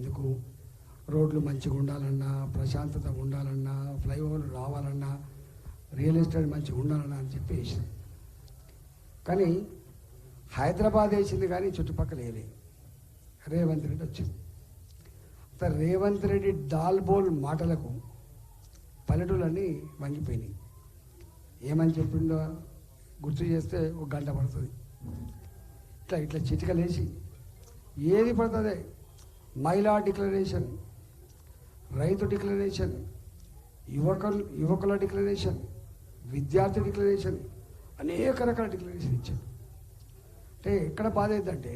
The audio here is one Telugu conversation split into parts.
ఎందుకు రోడ్లు మంచిగా ఉండాలన్నా, ప్రశాంతత ఉండాలన్నా, ఫ్లైఓవర్లు రావాలన్నా, రియల్ ఎస్టేట్ మంచిగా ఉండాలన్నా అని చెప్పి వేసాం. కానీ హైదరాబాద్ వేసింది కానీ చుట్టుపక్కల వేయలే. రేవంత్ రెడ్డి వచ్చింది. రేవంత్ రెడ్డి డాల్బోల్ మాటలకు పల్లెటూళ్ళన్నీ వంగిపోయినాయి. ఏమని చెప్పిండో గుర్తు చేస్తే ఒక గంట పడుతుంది. ఇట్లా ఇట్లా చిటికలేసి ఏది పడుతుంది, మహిళా డిక్లరేషన్, రైతు డిక్లరేషన్, యువకుల డిక్లరేషన్, విద్యార్థి డిక్లరేషన్, అనేక రకాల డిక్లరేషన్ ఇచ్చాను. అంటే ఎక్కడ బాధ ఏంటంటే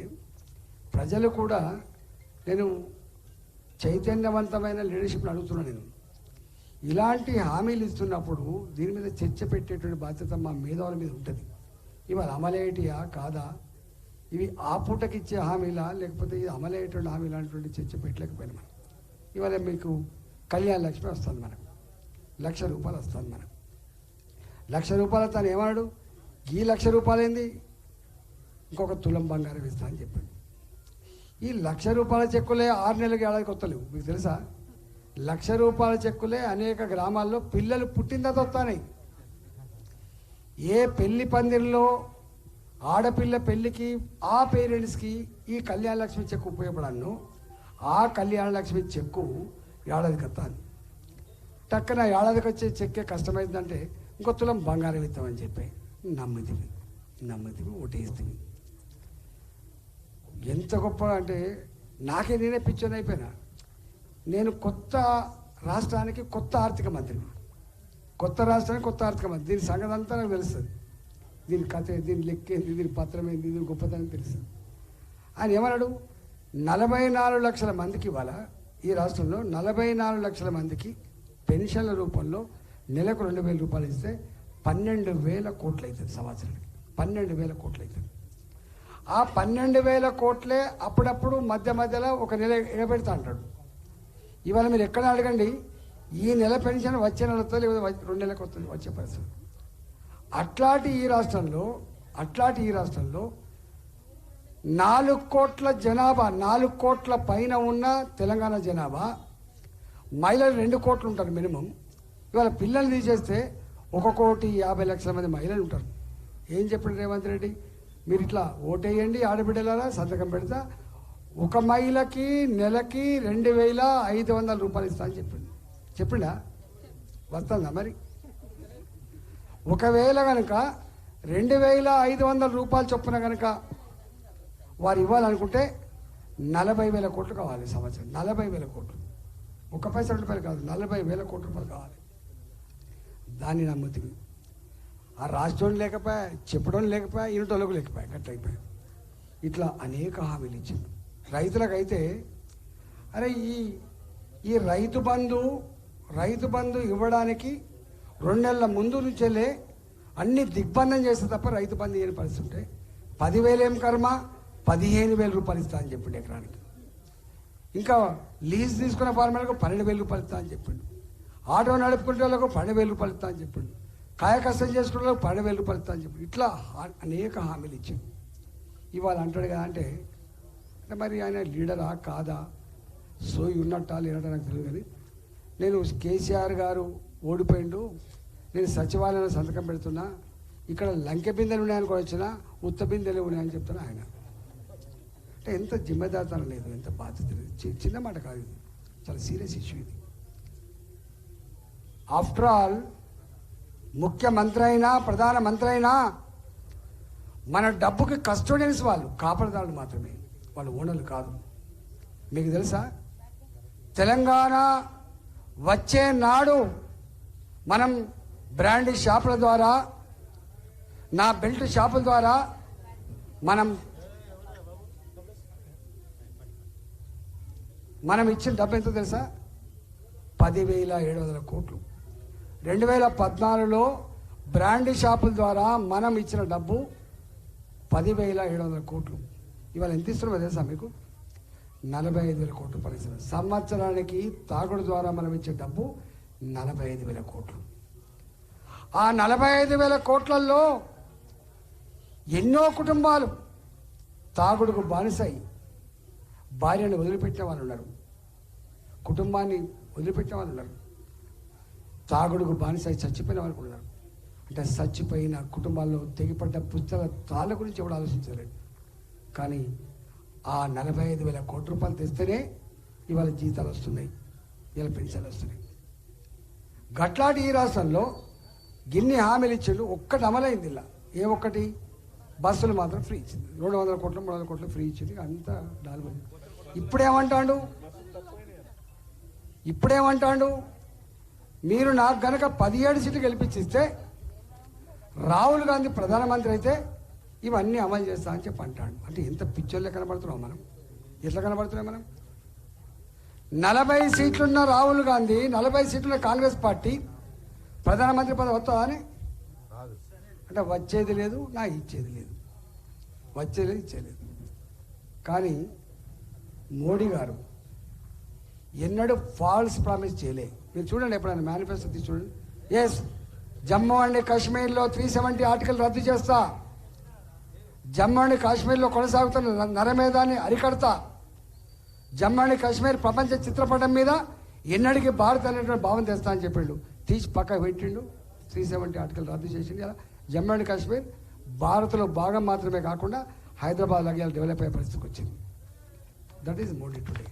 ప్రజలు కూడా, నేను చైతన్యవంతమైన లీడర్షిప్ని అడుగుతున్నాను. నేను ఇలాంటి హామీలు ఇస్తున్నప్పుడు దీని మీద చర్చ పెట్టేటువంటి బాధ్యత మా మేధావుల మీద ఉంటుంది. ఇవాళ అమలయ్యేటియా కాదా, ఇవి ఆ పూటకి ఇచ్చే హామీలా లేకపోతే ఇది అమలయ్యేటువంటి హామీలా అనేటువంటి చర్చ పెట్టలేకపోయినా మనం. ఇవాళ మీకు కళ్యాణ లక్ష్మి వస్తుంది, మనకు ₹1,00,000 వస్తుంది. మనకు ₹1,00,000 తను ఏమన్నాడు, ఈ ₹1,00,000 ఏంది, ఇంకొక తులం బంగారం ఇస్తా అని చెప్పాడు. ఈ ₹1,00,000 చెక్కులే 6 నెలలకు ఏడాదికి వస్తలేవు. మీకు తెలుసా, ₹1,00,000 చెక్కులే అనేక గ్రామాల్లో పిల్లలు పుట్టిన తర్వాత వస్తాయి. ఏ పెళ్లి పందిరిలో ఆడపిల్ల పెళ్లికి ఆ పేరెంట్స్కి ఈ కళ్యాణ లక్ష్మి చెక్కు ఉపయోగపడాను, ఆ కళ్యాణ లక్ష్మి చెక్కు ఏడాదికి వస్తాను. టక్కన ఏడాదికి వచ్చే చెక్కే కష్టమైందంటే ఇంకో తులం బంగారం ఇస్తామని చెప్పి నమ్మితివి ఓటేస్తుంది. ఎంత గొప్ప అంటే నేనే పిచ్చోని అయిపోయినా. నేను కొత్త రాష్ట్రానికి కొత్త ఆర్థిక మంత్రిని, కొత్త రాష్ట్రానికి కొత్త ఆర్థిక మంత్రి. దీని సంగతి అంతా నాకు తెలుస్తుంది, దీని కథ, దీని లెక్కేంది, దీని పత్రం ఏంది, దీని గొప్పతనం తెలుస్తుంది. ఆయన ఏమన్నాడు, 44 లక్షల మందికి ఇవాళ ఈ రాష్ట్రంలో 44 లక్షల మందికి పెన్షన్ల రూపంలో నెలకు ₹2,000 ఇస్తే 12,000 కోట్లు అవుతుంది సంవత్సరానికి. 12,000 కోట్లు అవుతుంది. ఆ 12,000 కోట్లే అప్పుడప్పుడు మధ్యలో ఒక నెల ఎగబెడతా అంటాడు. ఇవాళ మీరు ఎక్కడ అడగండి, ఈ నెల పెన్షన్ వచ్చే నెలతో లేదా 2 నెలలకు వస్తుంది వచ్చే పరిస్థితి. అట్లాంటి ఈ రాష్ట్రంలో 4 కోట్ల జనాభా, 4 కోట్ల పైన ఉన్న తెలంగాణ జనాభా, మహిళలు 2 కోట్లు ఉంటారు మినిమం. ఇవాళ పిల్లల్ని తీసేస్తే 1,50,00,000 మంది మహిళలు ఉంటారు. ఏం చెప్పాడు రేవంత్ రెడ్డి, మీరు ఇట్లా ఓటేయండి ఆడబిడ్డలారా, సంతకం పెడతా, ఒక మహిళకి నెలకి ₹2,500 ఇస్తా అని చెప్పిండా వస్తుందా మరి? ఒకవేళ కనుక ₹2,500 చొప్పున కనుక వారు ఇవ్వాలనుకుంటే 40,000 కోట్లు కావాలి సంవత్సరం. 40,000 కోట్లు, ₹1 ₹2 కాదు, 40,000 కోట్ల రూపాయలు కావాలి. దాన్ని నమ్ముతుంది. ఆ రాష్ట్రం లేకపోయా, చెప్పడం లేకపోయా, ఇనటోళ్ళకు లేకపోయా, గట్లయిపోయా. ఇట్లా అనేక హామీలు ఇచ్చింది. రైతులకైతే అరే ఈ రైతు బంధు ఇవ్వడానికి 2 నెలల ముందు నుంచెలే అన్ని దిగ్బంధం చేస్తే తప్ప రైతు బంధు ఇవ్వని పరిస్థితి ఉంటే 10,000 ఏం కర్మ, ₹15,000 ఇస్తా అని చెప్పిండు ఎకరానికి. ఇంకా లీజ్ తీసుకున్న ఫార్మర్లకు ₹12,000 ఇస్తా అని చెప్పిండు. ఆటో నడుపుకునే వాళ్ళకు ₹12,000 ఇస్తా అని చెప్పిండు. కాయ కష్టం చేసుకునే వాళ్ళకు ₹12,000 ఇస్తా అని చెప్పిండు. ఇట్లా అనేక హామీలు ఇచ్చింది. ఇవాళ అంటాడు కదా అంటే మరి ఆయన లీడరా కాదా, సోయి ఉన్నట్టా లేనట్టా నాకు తెలియదు. కానీ నేను కేసీఆర్ గారు ఓడిపోయిండు, నేను సచివాలయంలో సంతకం పెడుతున్నా, ఇక్కడ లంకె బిందెలు ఉన్నాయని కూడా వచ్చినా ఉత్త బిందెలు ఉన్నాయని చెప్తున్నా ఆయన. అంటే ఎంత జిమ్మెదారితనం లేదు, ఎంత బాధ్యత లేదు. చిన్న మాట కాదు, ఇది చాలా సీరియస్ ఇష్యూ ఇది. ఆఫ్టర్ ఆల్ ముఖ్యమంత్రి అయినా ప్రధానమంత్రి అయినా మన డబ్బుకి కస్టోడియన్స్ వాళ్ళు, కాపలదారులు మాత్రమే, వాళ్ళు ఓనర్లు కాదు. మీకు తెలుసా, తెలంగాణ వచ్చే నాడు మనం బ్రాండ్ షాపుల ద్వారా, నా బెల్ట్ షాపుల ద్వారా మనం ఇచ్చిన డబ్బు ఎంతో తెలుసా, 10,700 కోట్లు. 2014లో బ్రాండ్ షాపుల ద్వారా మనం ఇచ్చిన డబ్బు 10,700 కోట్లు. ఇవాళ ఎంత ఇస్తున్నామో తెలుసా మీకు, 45,000 కోట్లు పరిశ్రమ. సంవత్సరానికి తాగుడు ద్వారా మనం ఇచ్చే డబ్బు 45,000 కోట్లు. ఆ 45,000 కోట్లలో ఎన్నో కుటుంబాలు తాగుడుకు బానిసై భార్యను వదిలిపెట్టిన వాళ్ళు ఉన్నారు. కుటుంబాన్ని వదిలిపెట్టిన వాళ్ళు ఉన్నారు, తాగుడుకు బానిస చచ్చిపోయిన వాళ్ళు ఉన్నారు. అంటే చచ్చిపోయిన కుటుంబాల్లో తెగిపడ్డ పుస్తల తాళ్ళ గురించి ఎవడు ఆలోచించలేడు. కానీ ఆ 45,000 కోట్ల రూపాయలు తెస్తేనే ఇవాళ జీతాలు వస్తున్నాయి, ఇవాళ పెన్షన్లు వస్తున్నాయి. గట్లాంటి ఈ రాష్ట్రంలో గిన్ని హామీలు ఇచ్చిండు, ఒక్కటి అమలైంది ఇలా. ఏ ఒక్కటి? బస్సులు మాత్రం ఫ్రీ ఇచ్చింది, 200 కోట్లు 300 కోట్లు ఫ్రీ ఇచ్చింది, అంతా డాల్బై. ఇప్పుడేమంటాడు? మీరు నాకు గనక 17 సీట్లు గెలిపించిస్తే రాహుల్ గాంధీ ప్రధానమంత్రి అయితే ఇవన్నీ అమలు చేస్తా అని చెప్పి అంటాడు. అంటే ఎంత పిచ్చోళ్ళే కనబడుతున్నాం మనం, ఎట్లా కనబడుతున్నాం మనం? 40 సీట్లున్న రాహుల్ గాంధీ, 40 సీట్లున్న కాంగ్రెస్ పార్టీ ప్రధానమంత్రి పదవి వస్తుందా అని అంటే వచ్చేది లేదు, నా ఇచ్చేది లేదు, వచ్చేది ఇచ్చేది. కానీ మోడీ గారు ఎన్నడూ ఫాల్స్ ప్రామిస్ చేయలే. మీరు చూడండి, ఎప్పుడైనా మేనిఫెస్టో తీసి చూడండి. ఎస్, జమ్మూ అండ్ కాశ్మీర్లో 370 ఆర్టికల్ రద్దు చేస్తా, జమ్మూ అండ్ కాశ్మీర్లో కొనసాగుతున్న నరమేధాన్ని అరికడతా, జమ్మూ అండ్ కాశ్మీర్ ప్రపంచ చిత్రపటం మీద ఎన్నడికి భారత్ అనేటువంటి భావం తెస్తా అని చెప్పిండు. తీసి పక్క పెట్టిండు, 370 ఆర్టికల్ రద్దు చేసిండు. కదా జమ్మూ అండ్ కాశ్మీర్ భారత్లో భాగం మాత్రమే కాకుండా హైదరాబాద్ లాగా డెవలప్ అయ్యే పరిస్థితికి వచ్చింది. That is Modi today.